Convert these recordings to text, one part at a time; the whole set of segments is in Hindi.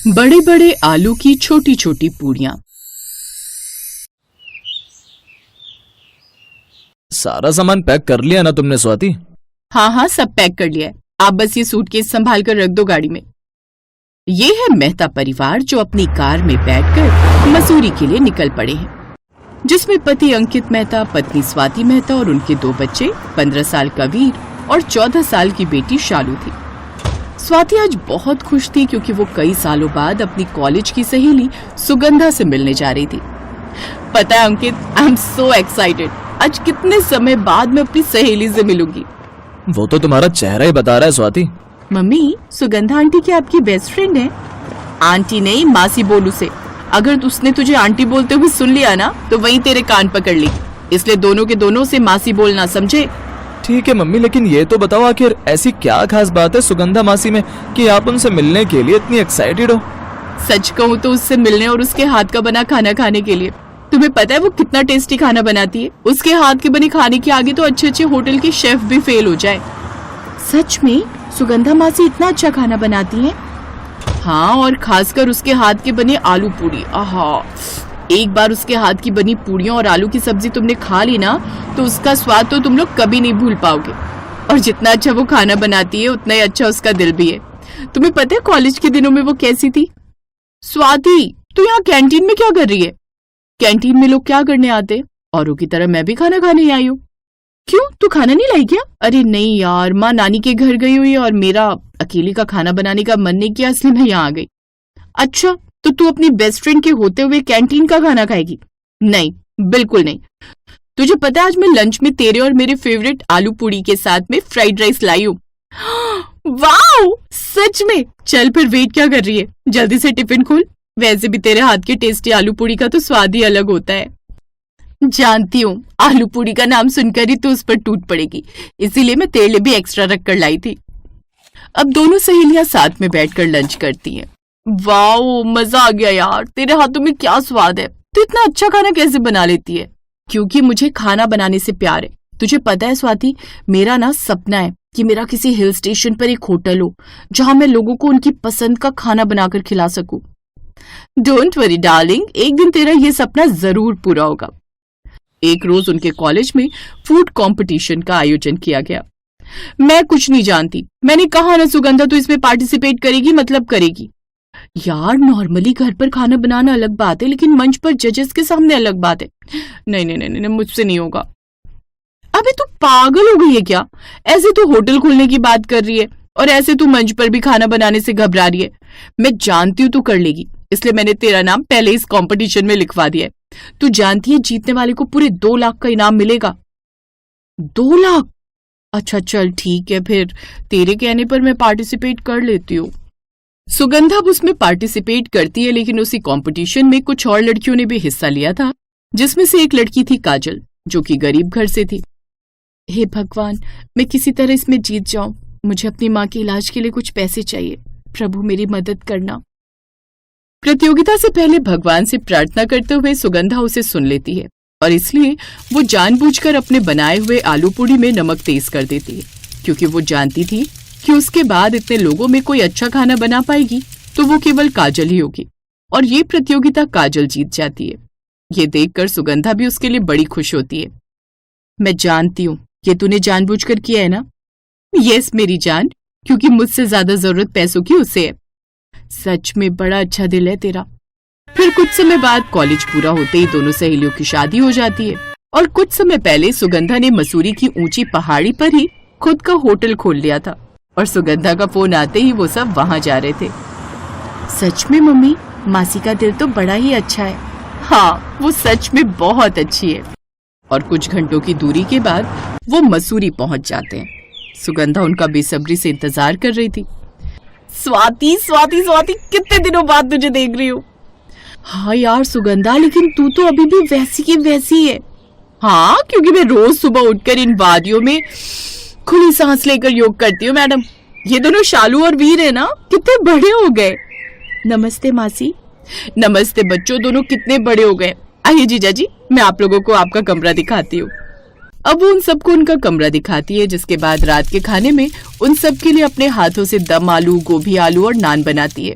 बड़े बड़े आलू की छोटी छोटी पूड़ियाँ। सारा सामान पैक कर लिया ना तुमने स्वाति? हाँ हाँ, सब पैक कर लिया है। आप बस ये सूटकेस संभाल कर रख दो गाड़ी में। ये है मेहता परिवार जो अपनी कार में बैठकर मसूरी के लिए निकल पड़े हैं, जिसमें पति अंकित मेहता, पत्नी स्वाति मेहता और उनके 2 बच्चे, 15 साल का वीर और 14 साल की बेटी शालू थी। स्वाति आज बहुत खुश थी क्योंकि वो कई सालों बाद अपनी कॉलेज की सहेली सुगंधा से मिलने जा रही थी। पता है अंकित, आई एम सो एक्साइटेड। आज कितने समय बाद मैं अपनी सहेली से मिलूंगी। वो तो तुम्हारा चेहरा ही बता रहा है स्वाति। मम्मी, सुगंधा आंटी की आपकी बेस्ट फ्रेंड है। आंटी नहीं, मासी बोलू से। अगर उसने तुझे आंटी बोलते हुए सुन लिया ना तो वहीं तेरे कान पकड़ ली, इसलिए दोनों के दोनों से मासी बोलना, समझे? ठीक है मम्मी, लेकिन ये तो बताओ आखिर ऐसी क्या खास बात है सुगंधा मासी में कि आप उनसे मिलने के लिए इतनी एक्साइटेड हो? सच कहूँ तो उससे मिलने और उसके हाथ का बना खाना खाने के लिए। तुम्हें पता है वो कितना टेस्टी खाना बनाती है? उसके हाथ के बने खाने के आगे तो अच्छे अच्छे होटल के शेफ भी फेल हो जाए। सच में सुगंधा मासी इतना अच्छा खाना बनाती है? हाँ, और खासकर उसके हाथ के बने आलू पूरी। आहा, एक बार उसके हाथ की बनी पूड़ियों और आलू की सब्जी तुमने खा ली ना तो उसका स्वाद तो तुम लोग कभी नहीं भूल पाओगे। और जितना अच्छा वो खाना बनाती है उतना ही अच्छा उसका दिल भी है। तुम्हें पता है कॉलेज के दिनों में वो कैसी थी? स्वाति, तू यहाँ कैंटीन में क्या कर रही है? कैंटीन में लोग क्या करने आते? औरों की तरह मैं भी खाना खाने आई हूँ। क्यों, तू खाना नहीं लाई क्या? अरे नहीं यार, माँ नानी के घर गई हुई है और मेरा अकेले का खाना बनाने का मन नहीं किया, इसलिए मैं यहाँ आ गई। अच्छा, तो तू अपनी बेस्ट फ्रेंड के होते हुए कैंटीन का खाना खाएगी? नहीं, बिल्कुल नहीं। तुझे पता है आज मैं लंच में तेरे और मेरे फेवरेट आलू पूड़ी के साथ में फ्राइड राइस लाई हूँ। वाओ, सच में? चल फिर वेट क्या कर रही है, जल्दी से टिफिन खोल। वैसे भी तेरे हाथ के टेस्टी आलू पूड़ी का तो स्वाद ही अलग होता है। जानती हूँ, आलू पूड़ी का नाम सुनकर ही तो उस पर टूट पड़ेगी, इसीलिए मैं तेरे लिए भी एक्स्ट्रा रख कर लाई थी। अब दोनों सहेलियां साथ में बैठकर लंच करती हैं। वाओ, मजा आ गया यार, तेरे हाथों में क्या स्वाद है। तू इतना अच्छा खाना कैसे बना लेती है? क्योंकि मुझे खाना बनाने से प्यार है। तुझे पता है स्वाति, मेरा ना सपना है कि मेरा किसी हिल स्टेशन पर एक होटल हो जहां मैं लोगों को उनकी पसंद का खाना बनाकर खिला सकूं। डोंट वरी डार्लिंग, एक दिन तेरा ये सपना जरूर पूरा होगा। एक रोज उनके कॉलेज में फूड कंपटीशन का आयोजन किया गया। मैं कुछ नहीं जानती, मैंने कहा ना सुगंधा तू इसमें पार्टिसिपेट करेगी, मतलब करेगी। यार नॉर्मली घर पर खाना बनाना अलग बात है, लेकिन मंच पर जजेस के सामने अलग बात है। नहीं नहीं नहीं, नहीं मुझसे नहीं होगा। अबे तू पागल हो गई है क्या? ऐसे तू होटल खोलने की बात कर रही है और ऐसे तू मंच पर भी खाना बनाने से घबरा रही है। मैं जानती हूँ तू कर लेगी, इसलिए मैंने तेरा नाम पहले इस कंपटीशन में लिखवा दिया है। तू जानती है जीतने वाले को पूरे 2 लाख का इनाम मिलेगा। 2 लाख? अच्छा चल ठीक है, फिर तेरे कहने पर मैं पार्टिसिपेट कर लेती हूँ। सुगंधा उसमें पार्टिसिपेट करती है, लेकिन उसी कंपटीशन में कुछ और लड़कियों ने भी हिस्सा लिया था, जिसमें से एक लड़की थी काजल, जो कि गरीब घर से थी। हे भगवान, मैं किसी तरह इसमें जीत जाऊं। मुझे अपनी माँ के इलाज के लिए कुछ पैसे चाहिए। प्रभु मेरी मदद करना। प्रतियोगिता से पहले भगवान से प्रार्थना करते हुए सुगंधा उसे सुन लेती है और इसलिए वो जानबूझकर अपने बनाए हुए आलू पूड़ी में नमक तेज कर देती है, क्योंकि वो जानती थी कि उसके बाद इतने लोगों में कोई अच्छा खाना बना पाएगी तो वो केवल काजल ही होगी, और ये प्रतियोगिता काजल जीत जाती है। ये देखकर सुगंधा भी उसके लिए बड़ी खुश होती है। मैं जानती हूँ ये तूने जानबूझकर किया है ना? यस मेरी जान, क्योंकि मुझसे ज्यादा जरूरत पैसों की उसे है। सच में बड़ा अच्छा दिल है तेरा। फिर कुछ समय बाद कॉलेज पूरा होते ही दोनों सहेलियों की शादी हो जाती है, और कुछ समय पहले सुगंधा ने मसूरी की ऊंची पहाड़ी पर ही खुद का होटल खोल लिया था, और सुगंधा का फोन आते ही वो सब वहां जा रहे थे। सच में मम्मी, मासी का दिल तो बड़ा ही अच्छा है। हाँ, वो सच में बहुत अच्छी है। और कुछ घंटों की दूरी के बाद वो मसूरी पहुंच जाते हैं। सुगंधा उनका बेसब्री से इंतजार कर रही थी। स्वाति स्वाति स्वाति, कितने दिनों बाद तुझे देख रही हूँ। हाँ यार सुगंधा, लेकिन तू तो अभी भी वैसी की वैसी है। हाँ, क्योंकि मैं रोज सुबह उठकर इन वादियों में खुली सांस लेकर योग करती हूँ मैडम। ये दोनों शालू और वीर है ना, कितने बड़े हो गए। नमस्ते मासी। नमस्ते बच्चों, दोनों कितने बड़े हो गए। आइए जीजा जी, मैं आप लोगों को आपका कमरा दिखाती हूँ। अब वो उन सबको उनका कमरा दिखाती है, जिसके बाद रात के खाने में उन सब के लिए अपने हाथों से दम आलू, गोभी आलू और नान बनाती है।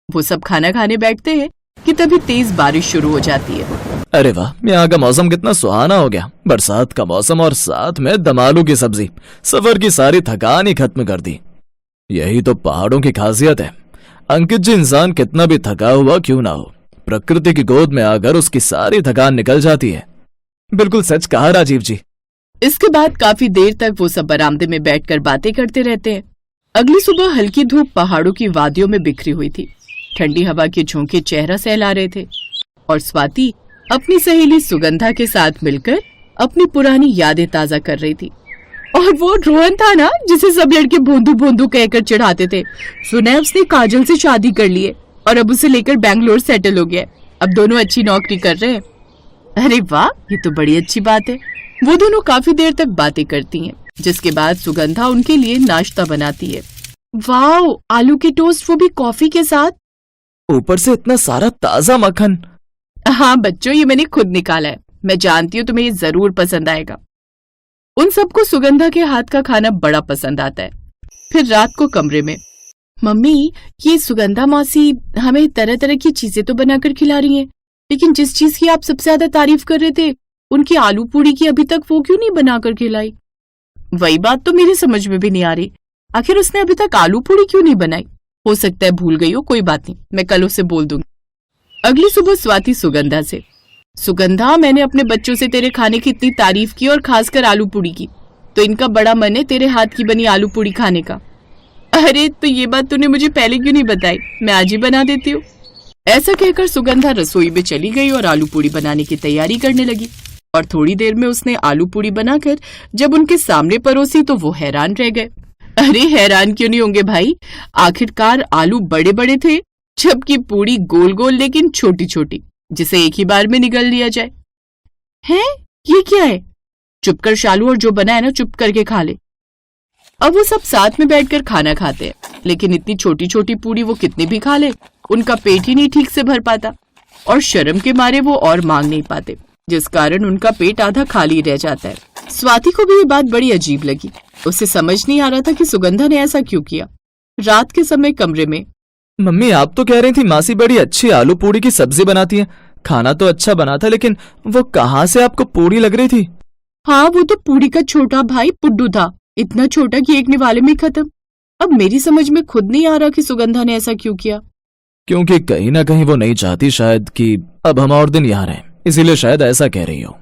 वो सब खाना खाने बैठते हैं कि तभी तेज बारिश शुरू हो जाती है। अरे वाह, यहाँ का मौसम कितना सुहाना हो गया। बरसात का मौसम और साथ में दम आलू की सब्जी, सफर की सारी थकान ही खत्म कर दी। यही तो पहाड़ों की खासियत है अंकित जी। इंसान कितना भी थका हुआ क्यों ना हो, प्रकृति की गोद में आकर उसकी सारी थकान निकल जाती है। बिल्कुल सच कहा राजीव जी। इसके बाद काफी देर तक वो सब बरामदे में बैठकर बातें करते रहते हैं। अगली सुबह हल्की धूप पहाड़ों की वादियों में बिखरी हुई थी। ठंडी हवा के झोंके चेहरा सहला रहे थे और स्वाति अपनी सहेली सुगंधा के साथ मिलकर अपनी पुरानी यादें ताजा कर रही थी। और वो रोहन था ना, जिसे सब लड़के भोंदू भोंदू कहकर चिढ़ाते थे। सुना है उसने काजल से शादी कर ली है और अब उसे लेकर बैंगलोर सेटल हो गया। अब दोनों अच्छी नौकरी कर रहे हैं। अरे वाह, ये तो बड़ी अच्छी बात है। वो दोनों काफी देर तक बातें करती हैं, जिसके बाद सुगंधा उनके लिए नाश्ता बनाती है। वाह, आलू के टोस्ट, वो भी कॉफी के साथ, ऊपर से इतना सारा ताजा मक्खन। हाँ बच्चों, ये मैंने खुद निकाला है। मैं जानती हूँ तुम्हें ये जरूर पसंद आएगा। उन सबको सुगंधा के हाथ का खाना बड़ा पसंद आता है। फिर रात को कमरे में, मम्मी ये सुगंधा मौसी हमें तरह तरह की चीजें तो बनाकर खिला रही हैं, लेकिन जिस चीज की आप सबसे ज्यादा तारीफ कर रहे थे, उनकी आलू पूड़ी की अभी तक वो क्यों नहीं बनाकर खिलाई? वही बात तो मेरी समझ में भी नहीं आ रही। आखिर उसने अभी तक आलू पूड़ी क्यों नहीं बनाई? हो सकता है भूल गई हो, कोई बात नहीं, मैं कल उसे बोल दूंगी। अगली सुबह स्वाति सुगंधा से, सुगंधा मैंने अपने बच्चों से तेरे खाने की इतनी तारीफ की और खासकर आलू पूड़ी की, तो इनका बड़ा मन है तेरे हाथ की बनी आलू पूड़ी खाने का। अरे तो ये बात तूने मुझे पहले क्यों नहीं बताई? मैं आज ही बना देती हूँ। ऐसा कहकर सुगंधा रसोई में चली गई और आलू पूड़ी बनाने की तैयारी करने लगी। और थोड़ी देर में उसने आलू पूड़ी बनाकर जब उनके सामने परोसी तो वो हैरान रह गए। अरे हैरान क्यों नहीं होंगे भाई, आखिरकार आलू बड़े बड़े थे, जबकि पूड़ी गोल गोल लेकिन छोटी छोटी, जिसे एक ही बार में निगल लिया जाए। हैं? ये क्या है? चुप कर शालू, और जो बना है ना चुप करके खा ले। अब वो सब साथ में बैठकर खाना खाते हैं, लेकिन इतनी छोटी छोटी पूड़ी वो कितनी भी खा ले, उनका पेट ही नहीं ठीक से भर पाता और शर्म के मारे वो और मांग नहीं पाते, जिस कारण उनका पेट आधा खाली रह जाता है। स्वाति को भी ये बात बड़ी अजीब लगी। उसे समझ नहीं आ रहा था कि सुगंधा ने ऐसा क्यों किया। रात के समय कमरे में, मम्मी आप तो कह रही थी मासी बड़ी अच्छी आलू पूड़ी की सब्जी बनाती है, खाना तो अच्छा बना था, लेकिन वो कहाँ से आपको पूड़ी लग रही थी? हाँ, वो तो पूड़ी का छोटा भाई पुड्डू था, इतना छोटा कि एक निवाले में खत्म। अब मेरी समझ में खुद नहीं आ रहा कि सुगंधा ने ऐसा क्यों किया। क्योंकि कहीं ना कहीं वो नहीं चाहती शायद कि अब हम और दिन यहाँ रहें, इसीलिए शायद ऐसा कह रही हो।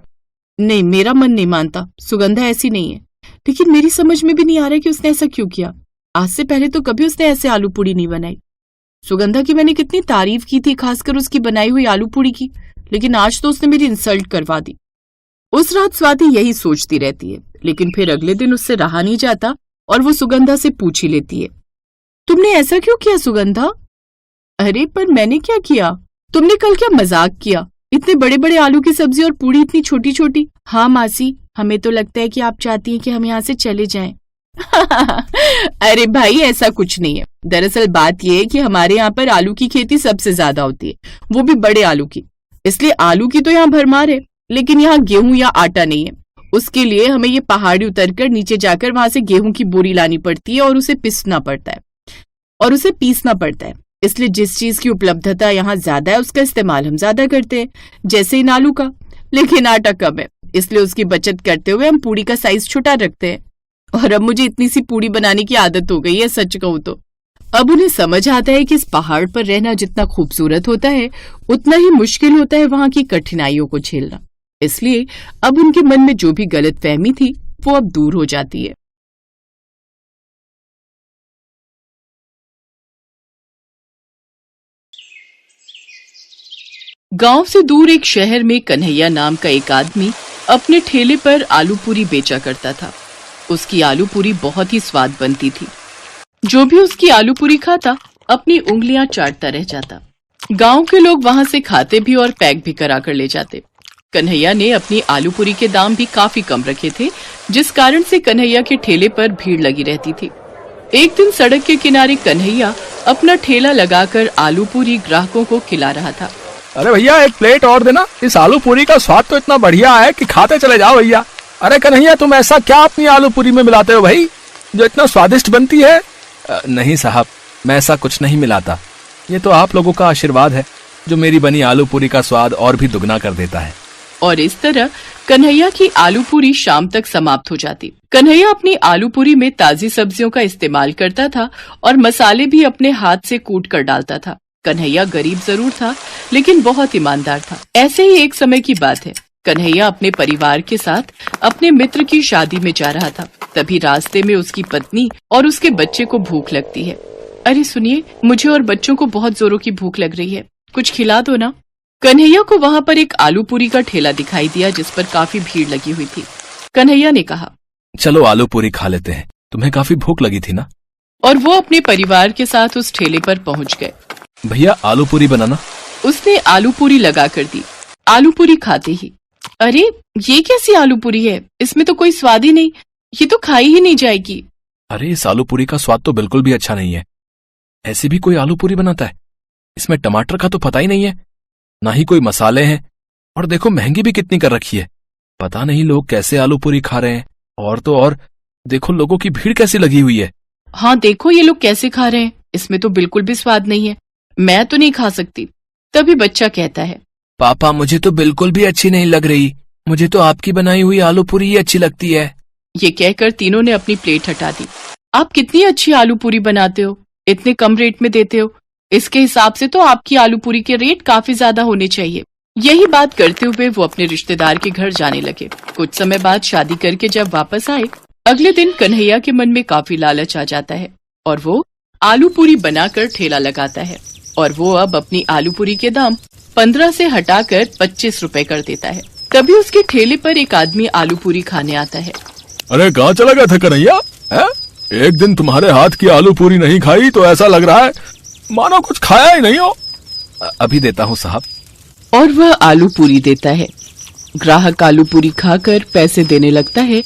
नहीं, मेरा मन नहीं मानता, सुगंधा ऐसी नहीं है, लेकिन मेरी समझ में भी नहीं आ रहा कि उसने ऐसा क्यों किया। आज से पहले तो कभी उसने ऐसे आलू पूड़ी नहीं बनाई। सुगंधा की मैंने कितनी तारीफ की थी, खासकर उसकी बनाई हुई आलू पूड़ी की, लेकिन आज तो उसने मेरी इंसल्ट करवा दी। उस रात स्वाति यही सोचती रहती है, लेकिन फिर अगले दिन उससे रहा नहीं जाता और वो सुगंधा से पूछ ही लेती है, तुमने ऐसा क्यों किया सुगंधा? अरे पर मैंने क्या किया? तुमने कल क्या मजाक किया, इतने बड़े बड़े आलू की सब्जी और पूड़ी इतनी छोटी छोटी। हाँ मासी, हमें तो लगता है कि आप चाहती हैं कि हम यहाँ से चले जाएं। अरे भाई ऐसा कुछ नहीं है। दरअसल बात यह है कि हमारे यहाँ पर आलू की खेती सबसे ज्यादा होती है, वो भी बड़े आलू की। इसलिए आलू की तो यहाँ भरमार है, लेकिन यहाँ गेहूं या आटा नहीं है। उसके लिए हमें ये पहाड़ी उतरकर नीचे जाकर वहां से गेहूं की बोरी लानी पड़ती है और उसे पीसना पड़ता है और उसे पीसना पड़ता है। इसलिए जिस चीज की उपलब्धता यहाँ ज्यादा है उसका इस्तेमाल हम ज्यादा करते हैं, जैसे इन आलू का। लेकिन आटा कम है, इसलिए उसकी बचत करते हुए हम पूड़ी का साइज छोटा रखते हैं। और अब मुझे इतनी सी पूड़ी बनाने की आदत हो गई है, सच कहूं तो। अब उन्हें समझ आता है कि इस पहाड़ पर रहना जितना खूबसूरत होता है उतना ही मुश्किल होता है वहां की कठिनाइयों को झेलना। इसलिए अब उनके मन में जो भी गलतफहमी थी वो अब दूर हो जाती है। गांव से दूर एक शहर में कन्हैया नाम का एक आदमी अपने ठेले पर आलू पूरी बेचा करता था। उसकी आलू पूरी बहुत ही स्वाद बनती थी। जो भी उसकी आलू पूरी खाता अपनी उंगलियां चाटता रह जाता। गांव के लोग वहां से खाते भी और पैक भी करा कर ले जाते। कन्हैया ने अपनी आलू पूरी के दाम भी काफी कम रखे थे, जिस कारण से कन्हैया के ठेले पर भीड़ लगी रहती थी। एक दिन सड़क के किनारे कन्हैया अपना ठेला लगाकर आलू पूरी ग्राहकों को खिला रहा था। अरे भैया एक प्लेट और देना, इस आलू पूरी का स्वाद तो इतना बढ़िया है कि खाते चले जाओ भैया। अरे कन्हैया तुम ऐसा क्या अपनी आलू पूरी में मिलाते हो भाई, जो इतना स्वादिष्ट बनती है? नहीं साहब, मैं ऐसा कुछ नहीं मिलाता। ये तो आप लोगों का आशीर्वाद है जो मेरी बनी आलू पूरी का स्वाद और भी दुगना कर देता है। और इस तरह कन्हैया की आलू पूरी शाम तक समाप्त हो जाती। कन्हैया अपनी आलू पूरी में ताजी सब्जियों का इस्तेमाल करता था और मसाले भी अपने हाथ से कूट कर डालता था। कन्हैया गरीब जरूर था लेकिन बहुत ईमानदार था। ऐसे ही एक समय की बात है, कन्हैया अपने परिवार के साथ अपने मित्र की शादी में जा रहा था। तभी रास्ते में उसकी पत्नी और उसके बच्चे को भूख लगती है। अरे सुनिए, मुझे और बच्चों को बहुत जोरों की भूख लग रही है, कुछ खिला दो ना। कन्हैया को वहाँ पर एक आलू पूरी का ठेला दिखाई दिया जिस पर काफी भीड़ लगी हुई थी। कन्हैया ने कहा, चलो आलू पूरी खा लेते हैं, तुम्हें काफी भूख लगी थी ना। और वो अपने परिवार के साथ उस ठेले पर पहुँच गए। भैया आलू पूरी बनाना। उसने आलू पूरी लगा कर दी। आलू पूरी खाते ही, अरे ये कैसी आलू पूरी है, इसमें तो कोई स्वाद ही नहीं, ये तो खाई ही नहीं जाएगी। अरे इस आलू पूरी का स्वाद तो बिल्कुल भी अच्छा नहीं है। ऐसी भी कोई आलू पूरी बनाता है? इसमें टमाटर का तो पता ही नहीं है, ना ही कोई मसाले हैं, और देखो महंगी भी कितनी कर रखी है। पता नहीं लोग कैसे आलू पूरी खा रहे हैं। और तो और देखो लोगों की भीड़ कैसी लगी हुई है। हाँ देखो ये लोग कैसे खा रहे हैं, इसमें तो बिल्कुल भी स्वाद नहीं है, मैं तो नहीं खा सकती। तभी बच्चा कहता है, पापा मुझे तो बिल्कुल भी अच्छी नहीं लग रही, मुझे तो आपकी बनाई हुई आलू पूरी ही अच्छी लगती है। ये कहकर तीनों ने अपनी प्लेट हटा दी। आप कितनी अच्छी आलू पूरी बनाते हो, इतने कम रेट में देते हो, इसके हिसाब से तो आपकी आलू पूरी के रेट काफी ज्यादा होने चाहिए। यही बात करते हुए वो अपने रिश्तेदार के घर जाने लगे। कुछ समय बाद शादी करके जब वापस आए, अगले दिन कन्हैया के मन में काफी लालच आ जाता है और वो आलू पूरी बनाकर ठेला लगाता है। और वो अब अपनी आलू पूरी के दाम 15 से हटाकर 25 रुपए कर देता है। तभी उसके ठेले पर एक आदमी आलू पूरी खाने आता है। अरे कहाँ चला गया था कन्हैया? एक दिन तुम्हारे हाथ की आलू पूरी नहीं खाई तो ऐसा लग रहा है मानो कुछ खाया ही नहीं हो। अभी देता हूँ साहब। और वह आलू पूरी देता है। ग्राहक आलू पूरी खाकर पैसे देने लगता है।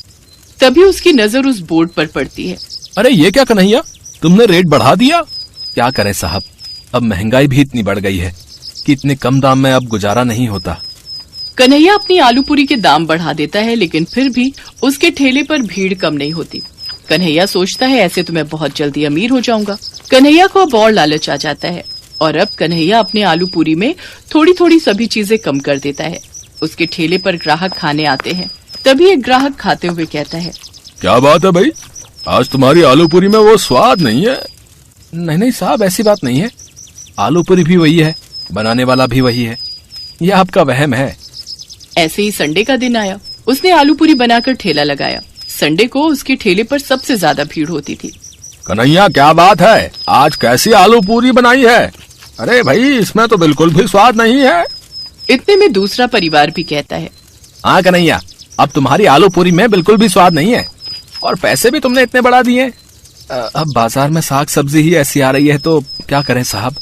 तभी उसकी नजर उस बोर्ड पर पड़ती है। अरे ये क्या कन्हैया, तुमने रेट बढ़ा दिया? क्या करें साहब, अब महंगाई भी इतनी बढ़ गई है कि इतने कम दाम में अब गुजारा नहीं होता। कन्हैया अपनी आलू पूरी के दाम बढ़ा देता है लेकिन फिर भी उसके ठेले पर भीड़ कम नहीं होती। कन्हैया सोचता है ऐसे तो मैं बहुत जल्दी अमीर हो जाऊंगा। कन्हैया को अब और लालच आ जाता है और अब कन्हैया अपने आलू पूरी में थोड़ी थोड़ी सभी चीजें कम कर देता है। उसके ठेले पर ग्राहक खाने आते हैं। तभी एक ग्राहक खाते हुए कहता है, क्या बात है भाई, आज तुम्हारी आलू पूरी में वो स्वाद नहीं है। नहीं नहीं साहब, ऐसी बात नहीं है, आलू पूरी भी वही है, बनाने वाला भी वही है, यह आपका वहम है। ऐसे ही संडे का दिन आया। उसने आलू पूरी बनाकर ठेला लगाया। संडे को उसके ठेले पर सबसे ज्यादा भीड़ होती थी। कन्हैया क्या बात है, आज कैसी आलू पूरी बनाई है? अरे भाई इसमें तो बिल्कुल भी स्वाद नहीं है। इतने में दूसरा परिवार भी कहता है, हाँ कन्हैया, अब तुम्हारी आलू पूरी में बिल्कुल भी स्वाद नहीं है और पैसे भी तुमने इतने बढ़ा दिए। अब बाजार में साग सब्जी ही ऐसी आ रही है तो क्या करें साहब।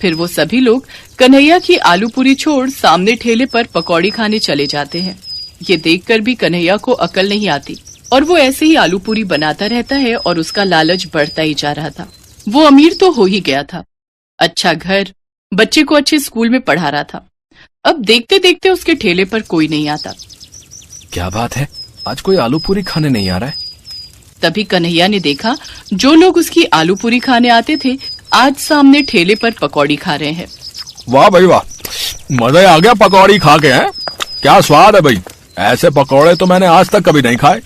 फिर वो सभी लोग कन्हैया की आलू पूरी छोड़ सामने ठेले पर पकौड़ी खाने चले जाते हैं। ये देखकर भी कन्हैया को अकल नहीं आती और वो ऐसे ही आलू पूरी बनाता रहता है और उसका लालच बढ़ता ही जा रहा था। वो अमीर तो हो ही गया था, अच्छा घर, बच्चे को अच्छे स्कूल में पढ़ा रहा था। अब देखते देखते उसके ठेले पर कोई नहीं आता। क्या बात है, आज कोई आलू पूरी खाने नहीं आ रहा है। तभी कन्हैया ने देखा जो लोग उसकी आलू पूरी खाने आते थे आज सामने ठेले पर पकौड़ी खा रहे हैं। वाह भाई वाह, मजा आ गया पकौड़ी खा के। हैं क्या स्वाद है भाई, ऐसे पकौड़े तो मैंने आज तक कभी नहीं खाए।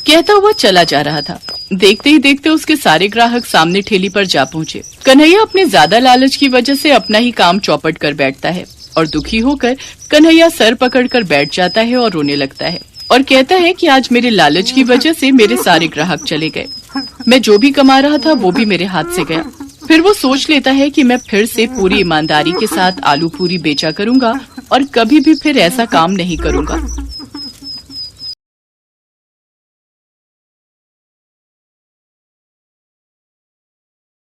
कहता हुआ चला जा रहा था। देखते ही देखते उसके सारे ग्राहक सामने ठेली पर जा पहुंचे। कन्हैया अपने ज्यादा लालच की वजह से अपना ही काम चौपट कर बैठता है और दुखी होकर कन्हैया सर पकड़कर बैठ जाता है और रोने लगता है और कहता है कि आज मेरे लालच की वजह से मेरे सारे ग्राहक चले गए। मैं जो भी कमा रहा था वो भी मेरे हाथ से गया। फिर वो सोच लेता है कि मैं फिर से पूरी ईमानदारी के साथ आलू पूरी बेचा करूंगा और कभी भी फिर ऐसा काम नहीं करूंगा।